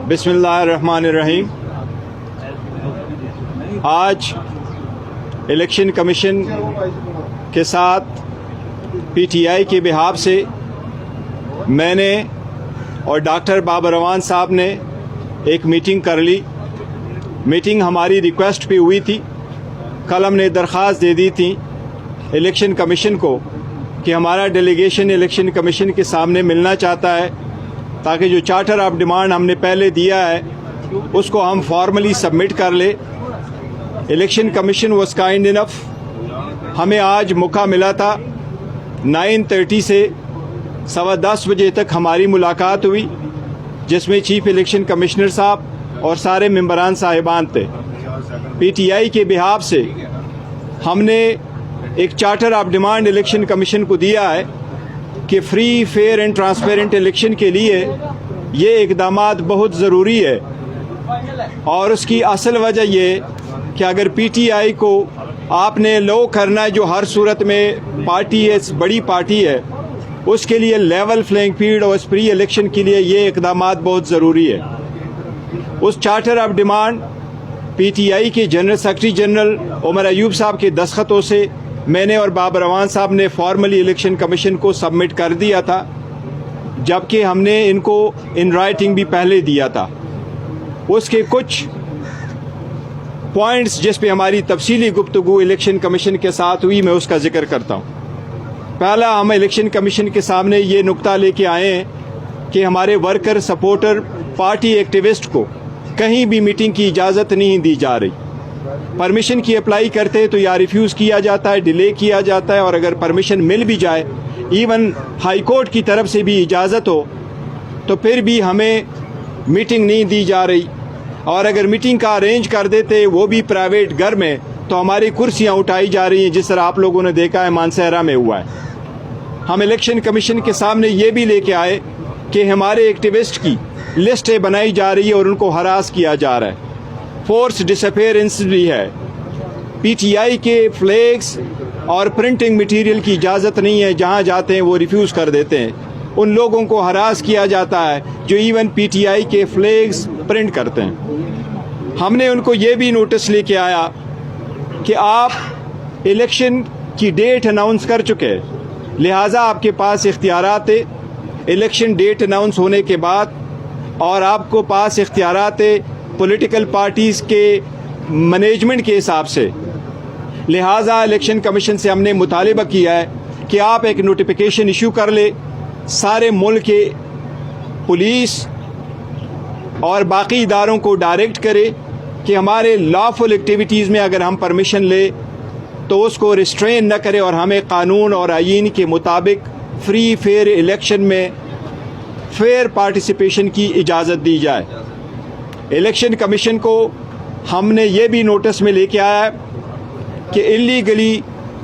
बिस्मिल्लाहिर्रहमानिर्रहीम। आज election commission के साथ पीटीआई के बिहाफ से मैंने और डॉक्टर बाबर रवान साहब ने एक मीटिंग कर ली। मीटिंग हमारी रिक्वेस्ट पे हुई थी। कल हमने दरख्वास्त दे दी थी इलेक्शन कमीशन को कि हमारा डेलीगेशन इलेक्शन कमीशन के सामने मिलना चाहता है ताकि जो चार्टर ऑफ डिमांड हमने पहले दिया है उसको हम फॉर्मली सबमिट कर ले। Election commission was kind enough, हमें आज मौका मिला था 9:30 से 10:15 बजे तक हमारी मुलाकात हुई, जिसमें चीफ इलेक्शन कमिश्नर साहब और सारे मेंबरान साहिबान थे। पीटीआई के बिहाफ से हमने एक charter of demand election commission को दिया है कि free, fair and transparent election के लिए ये इक़दामात बहुत ज़रूरी है। और उसकी असल वजह ये कि अगर पीटीआई को आपने लो करना है, जो हर सूरत में पार्टी है, बड़ी पार्टी है, उसके लिए लेवल प्लेइंग फील्ड और फ्री इलेक्शन के लिए ये इक़दामात बहुत ज़रूरी है। उस चार्टर ऑफ डिमांड पीटीआई के general secretary general Umar Ayub साहब के दस्तखतों से मैंने और बाबर रवान साहब ने फॉर्मली इलेक्शन कमीशन को सबमिट कर दिया था, जबकि हमने इनको इन राइटिंग भी पहले दिया था। उसके कुछ पॉइंट्स जिस पे हमारी तफसीली गुफ्तगू इलेक्शन कमीशन के साथ हुई, मैं उसका जिक्र करता हूँ। पहला, हम इलेक्शन कमीशन के सामने ये नुक्ता लेके आए हैं कि हमारे वर्कर, सपोर्टर, पार्टी एक्टिविस्ट को कहीं भी मीटिंग की इजाज़त नहीं दी जा रही। परमिशन की अप्लाई करते हैं तो या रिफ्यूज़ किया जाता है, डिले किया जाता है, और अगर परमिशन मिल भी जाए, इवन हाई कोर्ट की तरफ से भी इजाज़त हो, तो फिर भी हमें मीटिंग नहीं दी जा रही। और अगर मीटिंग का अरेंज कर देते, वो भी प्राइवेट घर में, तो हमारी कुर्सियां उठाई जा रही हैं, जिस तरह आप लोगों ने देखा है मानसहरा में हुआ है। हम इलेक्शन कमीशन के सामने ये भी लेके आए कि हमारे एक्टिविस्ट की लिस्टें बनाई जा रही है और उनको हरास किया जा रहा है। फोर्स डिसअपेयरेंस भी है। पीटीआई के फ्लैग्स और प्रिंटिंग मटेरियल की इजाज़त नहीं है, जहां जाते हैं वो रिफ्यूज़ कर देते हैं। उन लोगों को हरास किया जाता है जो इवन पीटीआई के फ्लैग्स प्रिंट करते हैं। हमने उनको ये भी नोटिस लेके आया कि आप इलेक्शन की डेट अनाउंस कर चुके हैं, लिहाजा आपके पास इख्तियारात है इलेक्शन डेट अनाउंस होने के बाद, और आपको पास इख्तियारात है पॉलिटिकल पार्टीज़ के मैनेजमेंट के हिसाब से। लिहाजा इलेक्शन कमीशन से हमने मुतालिबा किया है कि आप एक नोटिफिकेशन इशू कर ले, सारे मुल्क के पुलिस और बाकी इदारों को डायरेक्ट करे कि हमारे लॉफुल एक्टिविटीज़ में अगर हम परमिशन ले तो उसको रिस्ट्रेन न करे, और हमें कानून और आईन के मुताबिक फ्री फेयर इलेक्शन में फेयर पार्टिसिपेशन की इजाज़त दी जाए। इलेक्शन कमीशन को हमने ये भी नोटिस में लेके आया कि illegally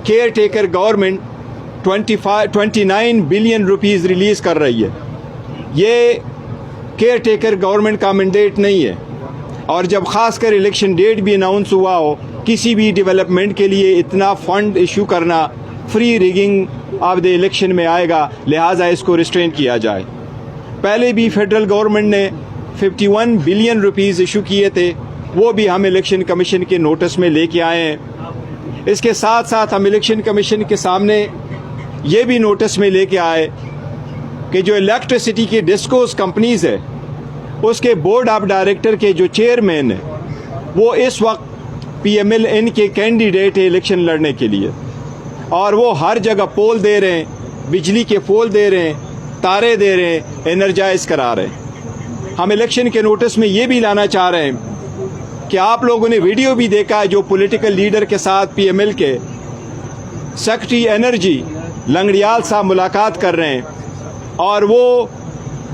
care taker government 29 billion rupees release कर रही है। ये केयर टेकर गवर्नमेंट का मैंडेट नहीं है, और जब खासकर इलेक्शन डेट भी अनाउंस हुआ हो, किसी भी डेवलपमेंट के लिए इतना फंड इशू करना free rigging of the election में आएगा, लिहाजा इसको रिस्ट्रेन किया जाए। पहले भी फेडरल गवर्नमेंट ने 51 बिलियन रुपीज़ इशू किए थे, वो भी हम इलेक्शन कमीशन के नोटिस में लेके आए हैं। इसके साथ साथ हम इलेक्शन कमीशन के सामने ये भी नोटिस में लेके आए कि जो इलेक्ट्रिसिटी की डिस्कोस कंपनीज़ है, उसके बोर्ड ऑफ डायरेक्टर के जो चेयरमैन है, वो इस वक्त PMLN के कैंडिडेट है इलेक्शन लड़ने के लिए, और वो हर जगह पोल दे रहे हैं, बिजली के पोल दे रहे हैं, तारे दे रहे हैं, एनर्जाइज करा रहे हैं। हम इलेक्शन के नोटिस में ये भी लाना चाह रहे हैं कि आप लोगों ने वीडियो भी देखा है, जो पॉलिटिकल लीडर के साथ PML के सेक्रेटरी एनर्जी लंगड़ियाल साहब मुलाकात कर रहे हैं, और वो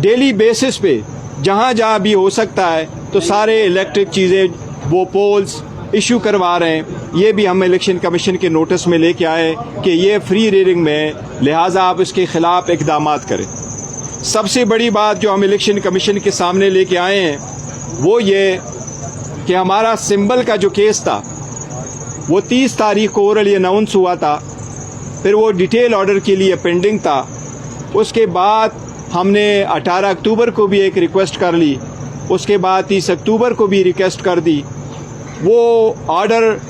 डेली बेसिस पे जहाँ जहाँ भी हो सकता है तो सारे इलेक्ट्रिक चीज़ें, वो पोल्स इशू करवा रहे हैं। ये भी हम इलेक्शन कमीशन के नोटिस में लेके आए कि ये फ्री रीडिंग में, लिहाजा आप इसके ख़िलाफ़ इक़दामात करें। सबसे बड़ी बात जो हम इलेक्शन कमीशन के सामने लेके आए हैं वो ये कि हमारा सिंबल का जो केस था वो 30 तारीख को ओरली अनाउंस हुआ था, फिर वो डिटेल ऑर्डर के लिए पेंडिंग था। उसके बाद हमने 18 अक्टूबर को भी एक रिक्वेस्ट कर ली उसके बाद 30 अक्टूबर को भी रिक्वेस्ट कर दी। वो ऑर्डर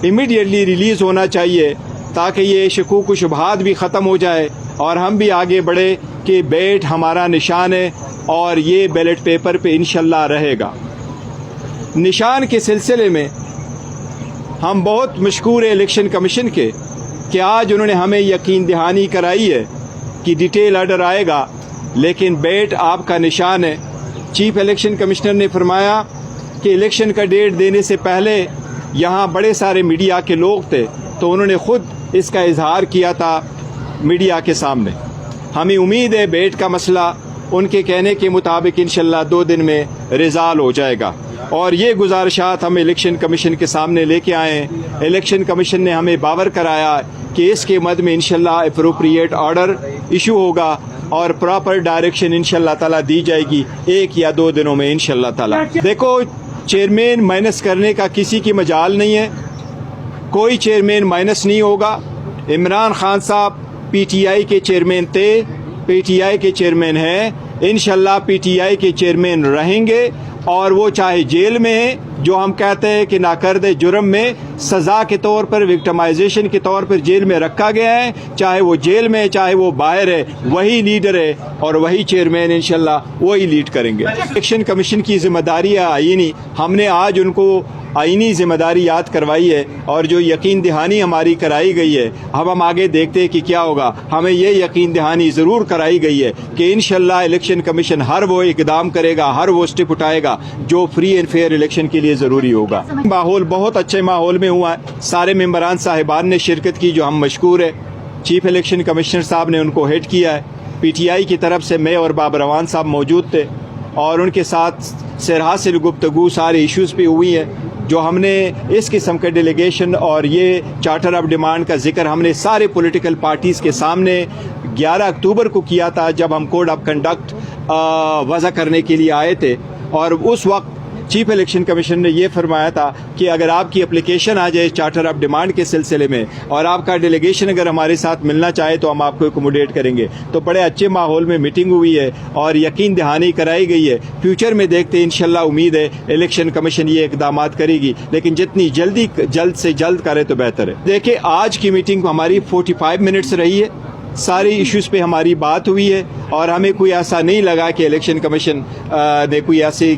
इमीडिएटली रिलीज़ होना चाहिए ताकि ये शकूक व शुबहात भी ख़त्म हो जाए और हम भी आगे बढ़े कि बैट हमारा निशान है और ये बैलेट पेपर पे इंशाल्लाह रहेगा। निशान के सिलसिले में हम बहुत मशकूर है इलेक्शन कमीशन के कि आज उन्होंने हमें यकीन दहानी कराई है कि डिटेल ऑर्डर आएगा, लेकिन बैट आपका निशान है। चीफ इलेक्शन कमिश्नर ने फरमाया कि इलेक्शन का डेट देने से पहले यहाँ बड़े सारे मीडिया के लोग थे, तो उन्होंने ख़ुद इसका इजहार किया था मीडिया के सामने। हमें उम्मीद है बैट का मसला उनके कहने के मुताबिक इंशाल्लाह 2 दिन में रिज़ाल्व हो जाएगा और ये गुजारिशात हम इलेक्शन कमीशन के सामने लेके आए हैं। इलेक्शन कमीशन ने हमें बावर कराया कि इसके मद में इंशाल्लाह अप्रोप्रिएट ऑर्डर इशू होगा और प्रॉपर डायरेक्शन इंशाल्लाह ताला दी जाएगी 1 या 2 दिनों में इंशाल्लाह ताला। देखो, चेयरमैन माइनस करने का किसी की मजाल नहीं है, कोई चेयरमैन माइनस नहीं होगा। इमरान खान साहब PTI के चेयरमैन थे, PTI के चेयरमैन हैं, इंशाल्लाह PTI के चेयरमैन रहेंगे और वो चाहे जेल में है, जो हम कहते हैं कि नाकर्दे जुर्म में सज़ा के तौर पर, विक्टिमाइजेशन के तौर पर जेल में रखा गया है, चाहे वो जेल में है चाहे वो बाहर है, वही लीडर है और वही चेयरमैन इंशाल्लाह वही लीड करेंगे। इलेक्शन कमीशन की जिम्मेदारी है आईनी, हमने आज उनको आईनी जिम्मेदारी याद करवाई है और जो यकीन दहानी हमारी कराई गई है, अब हम आगे देखते हैं कि क्या होगा। हमें ये यकीन दहानी ज़रूर कराई गई है कि इंशाल्लाह इलेक्शन कमीशन हर वो इकदाम करेगा, हर वो स्टेप उठाएगा जो फ्री एंड फेयर इलेक्शन के लिए ज़रूरी होगा। माहौल बहुत अच्छे माहौल में हुआ है, सारे मेंबरान साहिबान ने शिरकत की, जो हम मशकूर है। चीफ इलेक्शन कमिश्नर साहब ने उनको हेड किया है। PTI की तरफ से मैं और बाबर रवान साहब मौजूद थे और उनके साथ सरहासिल गुफ्तगू सारे इश्यूज़ पे हुई है। जो हमने इस किस्म के डेलीगेशन और ये चार्टर ऑफ डिमांड का जिक्र हमने सारे पॉलिटिकल पार्टीज़ के सामने 11 अक्टूबर को किया था, जब हम कोड ऑफ कंडक्ट वज़ा करने के लिए आए थे। और उस वक्त चीफ इलेक्शन कमीशन ने यह फरमाया था कि अगर आपकी एप्लीकेशन आ जाए चार्टर ऑफ डिमांड के सिलसिले में और आपका डेलीगेशन अगर हमारे साथ मिलना चाहे तो हम आपको एकोमोडेट करेंगे। तो बड़े अच्छे माहौल में मीटिंग हुई है और यकीन दहानी कराई गई है। फ्यूचर में देखते हैं, इंशाल्लाह उम्मीद है इलेक्शन कमीशन ये इकदाम करेगी, लेकिन जितनी जल्द से जल्द करे तो बेहतर है। देखिए, आज की मीटिंग हमारी 45 मिनट्स रही है, सारे इश्यूज़ पे हमारी बात हुई है और हमें कोई ऐसा नहीं लगा कि इलेक्शन कमीशन ने कोई ऐसी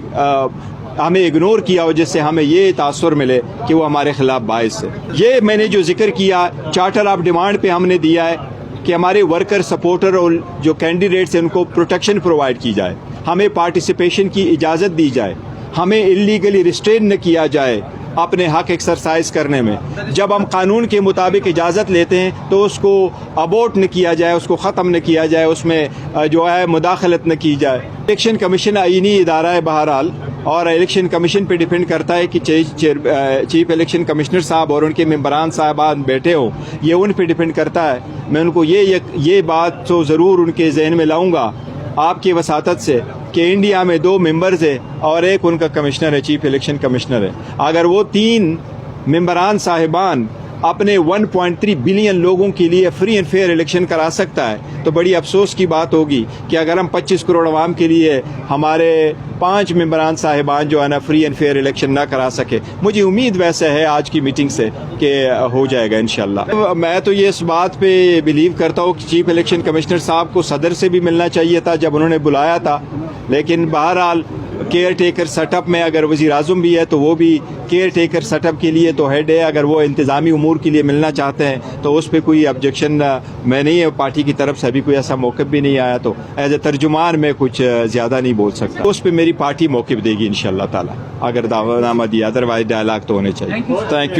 हमें इग्नोर किया हो जिससे हमें ये तासुर मिले कि वो हमारे खिलाफ बाइस है। ये मैंने जो जिक्र किया चार्टर ऑफ डिमांड पे हमने दिया है कि हमारे वर्कर, सपोर्टर और जो कैंडिडेट्स हैं उनको प्रोटेक्शन प्रोवाइड की जाए, हमें पार्टिसिपेशन की इजाज़त दी जाए, हमें इलीगली रिस्ट्रेन न किया जाए अपने हक एक्सरसाइज करने में। जब हम कानून के मुताबिक इजाज़त लेते हैं तो उसको अबोर्ट न किया जाए, उसको ख़त्म न किया जाए, उसमें जो है मुदाखलत न की जाए। इलेक्शन कमीशन आईनी इदारा है बहरहाल, और इलेक्शन कमीशन पे डिपेंड करता है कि चीफ इलेक्शन कमिश्नर साहब और उनके मेंबरान साहबान बैठे हो, ये उन पे डिपेंड करता है। मैं उनको ये बात तो ज़रूर उनके जहन में लाऊंगा आपकी वसातत से कि इंडिया में 2 मेंबर्स है और एक उनका कमिश्नर है, चीफ इलेक्शन कमिश्नर है। अगर वो 3 मेंबरान साहिबान अपने 1.3 बिलियन लोगों के लिए फ्री एंड फेयर इलेक्शन करा सकता है तो बड़ी अफसोस की बात होगी कि अगर हम 25 करोड़ आवाम के लिए हमारे 5 मेंबरान साहिबान जो है ना फ्री एंड फेयर इलेक्शन ना करा सके। मुझे उम्मीद वैसे है आज की मीटिंग से कि हो जाएगा इंशाल्लाह। मैं तो ये इस बात पे बिलीव करता हूँ कि चीफ इलेक्शन कमिश्नर साहब को सदर से भी मिलना चाहिए था जब उन्होंने बुलाया था, लेकिन बहरहाल केयर टेकर सेटअप में अगर वज़ीर आज़म भी है तो वो भी केयर टेकर सेटअप के लिए तो हेड है। अगर वो इंतज़ामी उमूर के लिए मिलना चाहते हैं तो उस पर कोई ऑब्जेक्शन मैं नहीं है, पार्टी की तरफ से अभी कोई ऐसा मौक़िफ़ भी नहीं आया। तो एज ए तर्जुमान मैं कुछ ज़्यादा नहीं बोल सकता, उस पर मेरी पार्टी मौक़िफ़ देगी इंशाअल्लाह ताला अगर दावानामा दिया, अदरवाइज डायलॉग तो होने चाहिए। Thank you.